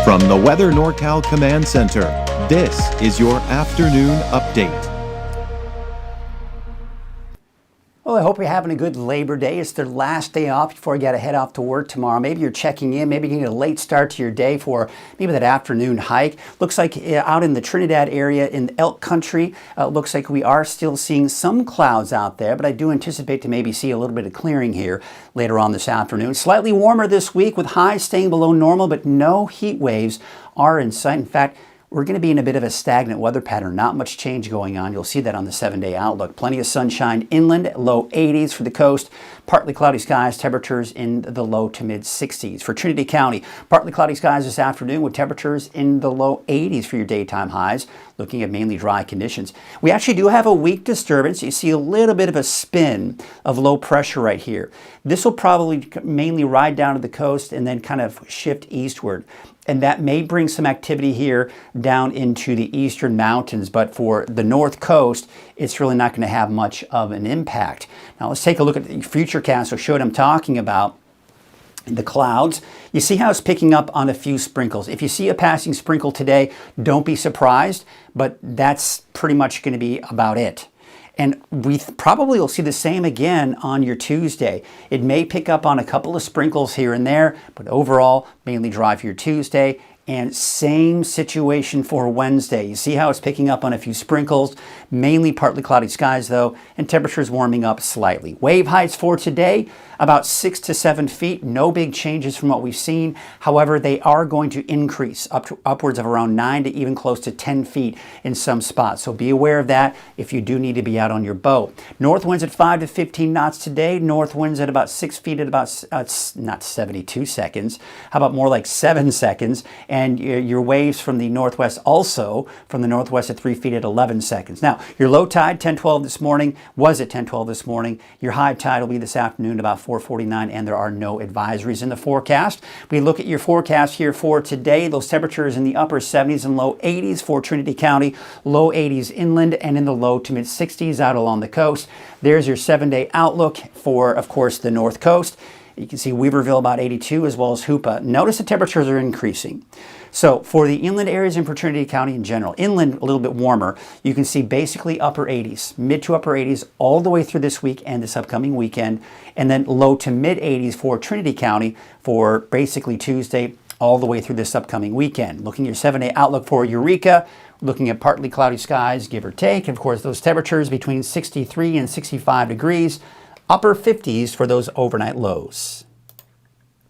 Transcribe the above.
From the Weather NorCal Command Center, this is your afternoon update. Well, I hope you're having a good Labor Day. It's the last day off before you got to head off to work tomorrow. Maybe you're checking in. Maybe you need a late start to your day for maybe that afternoon hike. Looks like out in the Trinidad area in Elk Country, looks like we are still seeing some clouds out there, but I do anticipate to maybe see a little bit of clearing here later on this afternoon. Slightly warmer this week with highs staying below normal, but no heat waves are in sight. In fact, we're going to be in a bit of a stagnant weather pattern, not much change going on. You'll see that on the 7-day outlook. Plenty of sunshine inland, low 80s for the coast, partly cloudy skies, temperatures in the low to mid 60s. For Trinity County, partly cloudy skies this afternoon with temperatures in the low 80s for your daytime highs, looking at mainly dry conditions. We actually do have a weak disturbance. You see a little bit of a spin of low pressure right here. This will probably mainly ride down to the coast and then kind of shift eastward. And that may bring some activity here down into the eastern mountains, but for the north coast, it's really not going to have much of an impact. Now let's take a look at the futurecast. So show what I'm talking about. The clouds, you see how it's picking up on a few sprinkles. If you see a passing sprinkle today, don't be surprised, but that's pretty much going to be about it. And we probably will see the same again on your Tuesday. It may pick up on a couple of sprinkles here and there, but overall, mainly dry for your Tuesday. And same situation for Wednesday. You see how it's picking up on a few sprinkles, mainly partly cloudy skies though, and temperatures warming up slightly. Wave heights for today, about 6 to 7 feet. No big changes from what we've seen. However, they are going to increase up to upwards of around 9 to even close to 10 feet in some spots. So be aware of that if you do need to be out on your boat. North winds at 5 to 15 knots today. North winds at about 6 feet at about, not 72 seconds. How about more like 7 seconds? And your waves from the northwest also from the northwest at 3 feet at 11 seconds. Now, your low tide, 10:12 this morning, was at 10:12 this morning. Your high tide will be this afternoon about 4:49, and there are no advisories in the forecast. We look at your forecast here for today. Those temperatures in the upper 70s and low 80s for Trinity County, low 80s inland, and in the low to mid 60s out along the coast. There's your 7-day outlook for, of course, the north coast. You can see Weaverville about 82 as well as Hoopa. Notice the temperatures are increasing. So for the inland areas in Trinity County in general, inland a little bit warmer, you can see basically upper 80s, mid to upper 80s all the way through this week and this upcoming weekend, and then low to mid 80s for Trinity County for basically Tuesday all the way through this upcoming weekend. Looking at your 7-day outlook for Eureka, looking at partly cloudy skies, give or take. Of course, those temperatures between 63 and 65 degrees, upper 50s for those overnight lows.